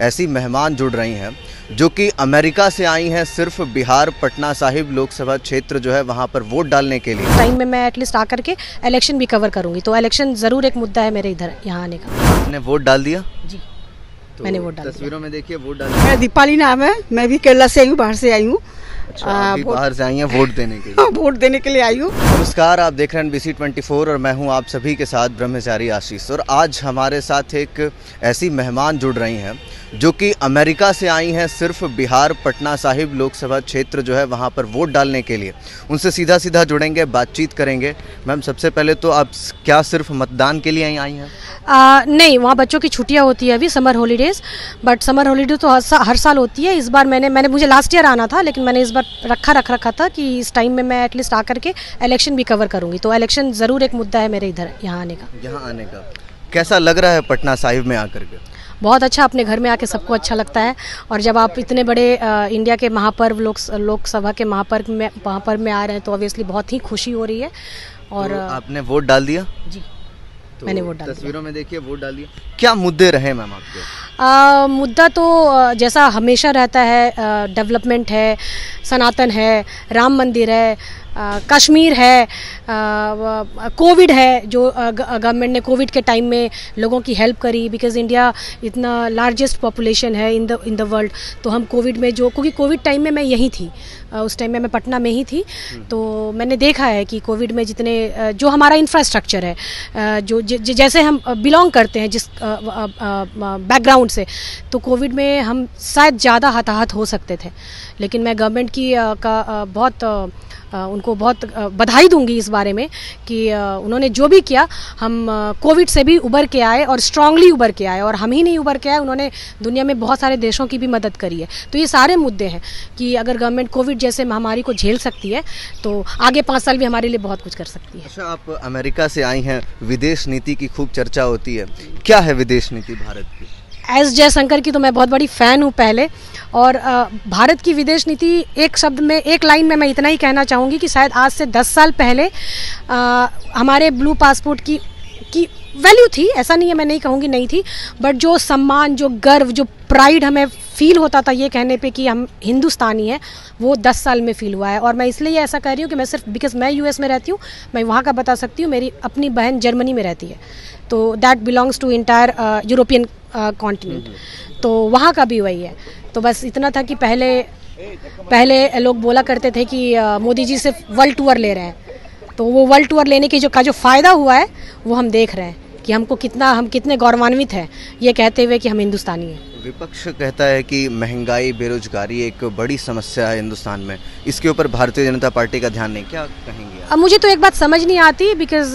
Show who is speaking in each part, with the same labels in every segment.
Speaker 1: ऐसी मेहमान जुड़ रही हैं जो कि अमेरिका से आई हैं सिर्फ बिहार पटना साहिब लोकसभा क्षेत्र जो है वहां पर वोट डालने के लिए।
Speaker 2: टाइम में मैं एटलीस्ट आकर के इलेक्शन भी कवर करूंगी, तो इलेक्शन ज़रूर एक मुद्दा है मेरे इधर यहाँ आने का।
Speaker 1: आपने वोट डाल दिया?
Speaker 2: जी
Speaker 1: तो
Speaker 2: मैंने वोट डाल दिया।
Speaker 1: तस्वीरों में देखिए वोट डाल
Speaker 3: मेरा दीपाली नाम है, मैं भी केरला से आई हूँ, बाहर से आई हूँ।
Speaker 1: अच्छा, आप भी बाहर से आई हैं वोट देने के लिए?
Speaker 3: वोट देने के लिए आई हूँ।
Speaker 1: नमस्कार, आप देख रहे हैं NBC 24 और मैं हूं आप सभी के साथ ब्रह्मचारी आशीष। और आज हमारे साथ एक ऐसी मेहमान जुड़ रही हैं जो कि अमेरिका से आई हैं सिर्फ बिहार पटना साहिब लोकसभा क्षेत्र जो है वहां पर वोट डालने के लिए। उनसे सीधा सीधा जुड़ेंगे, बातचीत करेंगे। मैम, सबसे पहले तो आप क्या सिर्फ मतदान के लिए आई हैं?
Speaker 2: नहीं, वहाँ बच्चों की छुट्टियाँ होती है अभी, summer holidays. But summer holiday तो हर साल होती है। इस बार मैंने मुझे लास्ट ईयर आना था, लेकिन मैंने इस बार रखा था कि इस टाइम में मैं एटलीस्ट आकर के इलेक्शन भी कवर करूँगी, तो इलेक्शन ज़रूर एक मुद्दा है मेरे इधर यहाँ आने का।
Speaker 1: यहाँ आने का कैसा लग रहा है पटना साहिब में आकर के?
Speaker 2: बहुत अच्छा, अपने घर में आके सबको अच्छा लगता है। और जब आप इतने बड़े इंडिया के महापर्व लोकसभा के महापर्व में आ रहे हैं तो ऑब्वियसली बहुत ही खुशी हो रही है। और
Speaker 1: तो आपने वोट डाल दिया?
Speaker 2: जी,
Speaker 1: तो
Speaker 2: मैंने वोट डाल दिया।
Speaker 1: तस्वीरों में देखिए वोट डाल दिया। क्या मुद्दे रहे मैम आपके?
Speaker 2: मुद्दा तो जैसा हमेशा रहता है, डेवलपमेंट है, सनातन है, राम मंदिर है, कश्मीर है, कोविड है, जो गवर्नमेंट ने कोविड के टाइम में लोगों की हेल्प करी, बिकॉज इंडिया इतना लार्जेस्ट पॉपुलेशन है इन द वर्ल्ड। तो हम कोविड में क्योंकि कोविड टाइम में मैं यहीं थी, उस टाइम में मैं पटना में ही थी, तो मैंने देखा है कि कोविड में जितने जो हमारा इंफ्रास्ट्रक्चर है, जो जैसे हम बिलोंग करते हैं जिस बैकग्राउंड से, तो कोविड में हम शायद ज़्यादा हताहत हो सकते थे। लेकिन मैं गवर्नमेंट की उनको बहुत बधाई दूंगी इस बारे में कि उन्होंने जो भी किया, हम कोविड से भी उबर के आए और स्ट्रांगली उबर के आए। और हम ही नहीं उबर के आए, उन्होंने दुनिया में बहुत सारे देशों की भी मदद करी है। तो ये सारे मुद्दे हैं कि अगर गवर्नमेंट कोविड जैसे महामारी को झेल सकती है तो आगे 5 साल भी हमारे लिए बहुत कुछ कर सकती है।
Speaker 1: अच्छा, आप अमेरिका से आई हैं, विदेश नीति की खूब चर्चा होती है, क्या है विदेश नीति भारत की?
Speaker 2: एस जयशंकर की तो मैं बहुत बड़ी फ़ैन हूँ पहले। और भारत की विदेश नीति एक शब्द में, एक लाइन में मैं इतना ही कहना चाहूँगी कि शायद आज से 10 साल पहले हमारे ब्लू पासपोर्ट की वैल्यू थी, ऐसा नहीं है, मैं नहीं कहूँगी नहीं थी, बट जो सम्मान, जो गर्व, जो प्राइड हमें फील होता था ये कहने पे कि हम हिंदुस्तानी हैं, वो 10 साल में फील हुआ है। और मैं इसलिए ऐसा कह रही हूँ कि मैं सिर्फ बिकॉज मैं US में रहती हूँ, मैं वहाँ का बता सकती हूँ। मेरी अपनी बहन जर्मनी में रहती है, तो that belongs to entire European continent, तो वहाँ का भी वही है। तो बस इतना था कि पहले लोग बोला करते थे कि मोदी जी सिर्फ वर्ल्ड टूर ले रहे हैं, तो वो वर्ल्ड टूर लेने की जो फ़ायदा हुआ है वो हम देख रहे हैं कि हम कितने गौरवान्वित हैं ये कहते हुए कि हम हिंदुस्तानी हैं।
Speaker 1: विपक्ष कहता है कि महंगाई, बेरोजगारी एक बड़ी समस्या है हिंदुस्तान में, इसके ऊपर भारतीय जनता पार्टी का ध्यान नहीं, क्या कहेंगे?
Speaker 2: अब मुझे तो एक बात समझ नहीं आती, बिकॉज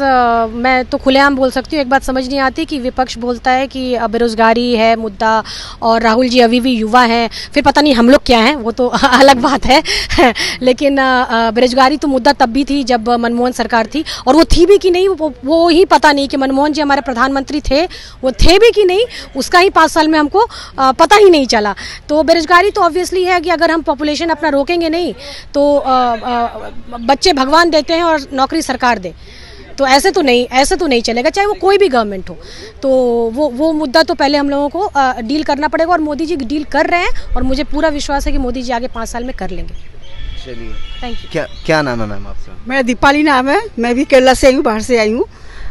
Speaker 2: मैं तो खुलेआम बोल सकती हूँ, एक बात समझ नहीं आती कि विपक्ष बोलता है कि बेरोजगारी है मुद्दा और राहुल जी अभी भी युवा हैं, फिर पता नहीं हम लोग क्या हैं, वो तो अलग बात है। लेकिन बेरोजगारी तो मुद्दा तब भी थी जब मनमोहन सरकार थी, और वो थी भी कि नहीं वो ही पता नहीं कि मनमोहन जी हमारे प्रधानमंत्री थे, वो थे भी कि नहीं, उसका ही 5 साल में हमको पता ही नहीं चला। तो बेरोजगारी तो ऑब्वियसली है कि अगर हम पॉपुलेशन अपना रोकेंगे नहीं तो बच्चे भगवान देते हैं और नौकरी सरकार दे, तो ऐसे तो नहीं चलेगा, चाहे वो कोई भी गवर्नमेंट हो। तो वो मुद्दा तो पहले हम लोगों को डील करना पड़ेगा, और मोदी जी डील कर रहे हैं, और मुझे पूरा विश्वास है कि मोदी जी आगे 5 साल में कर लेंगे।
Speaker 1: चलिए,
Speaker 2: थैंक यू।
Speaker 1: क्या नाम है मैम आपका?
Speaker 3: मेरा दीपाली नाम है, मैं भी केरला से आई हूँ, बाहर से आई हूँ।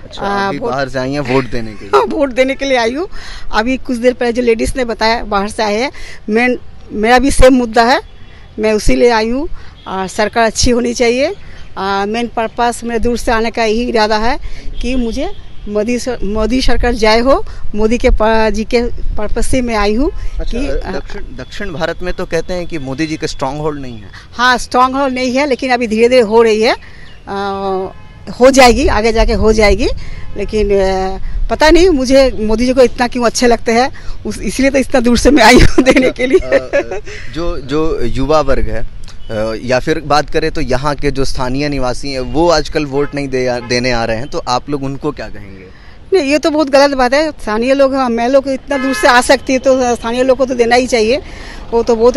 Speaker 1: अच्छा, आप भी बाहर से आई हैं वोट देने के लिए?
Speaker 3: वोट देने के लिए आई हूँ। अभी कुछ देर पहले जो लेडीज़ ने बताया बाहर से आए हैं, मेरा भी सेम मुद्दा है, मैं उसी लिए आई हूँ। सरकार अच्छी होनी चाहिए। मेन पर्पस मेरे दूर से आने का यही इरादा है कि मुझे मोदी सरकार जय हो, मोदी के जी के पर्पस से मैं आई हूँ।
Speaker 1: अच्छा,
Speaker 3: कि
Speaker 1: दक्षिण भारत में तो कहते हैं कि मोदी जी का स्ट्रॉन्ग होल्ड नहीं है।
Speaker 3: हाँ, स्ट्रॉन्ग होल्ड नहीं है, लेकिन अभी धीरे धीरे हो रही है, हो जाएगी, आगे जाके हो जाएगी। लेकिन पता नहीं मुझे मोदी जी को इतना क्यों अच्छे लगते हैं, इसलिए तो इतना दूर से मैं आई हूँ देने के लिए।
Speaker 1: जो युवा वर्ग है, या फिर बात करें तो यहाँ के जो स्थानीय निवासी हैं, वो आजकल वोट नहीं देने आ रहे हैं, तो आप लोग उनको क्या कहेंगे?
Speaker 3: नहीं, ये तो बहुत गलत बात है। स्थानीय लोग, मैं लोग इतना दूर से आ सकती है तो स्थानीय लोग को तो देना ही चाहिए। वो तो बहुत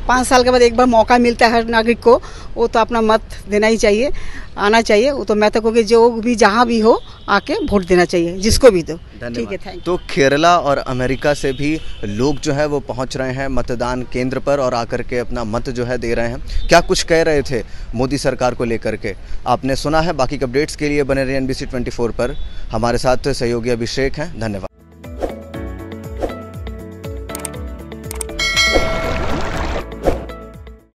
Speaker 3: 5 साल के बाद एक बार मौका मिलता है हर नागरिक को, वो तो अपना मत देना ही चाहिए। आना चाहिए। वो तो मैं तो कहूँगी जो भी जहाँ भी हो आके वोट देना चाहिए, जिसको भी दो। ठीक है, थैंक।
Speaker 1: तो केरला और अमेरिका से भी लोग जो है वो पहुंच रहे हैं मतदान केंद्र पर और आकर के अपना मत जो है दे रहे हैं। क्या कुछ कह रहे थे मोदी सरकार को लेकर के आपने सुना है। बाकी अपडेट्स के लिए बने रहिए NBC 24 पर। हमारे साथ सहयोगी अभिषेक हैं। धन्यवाद।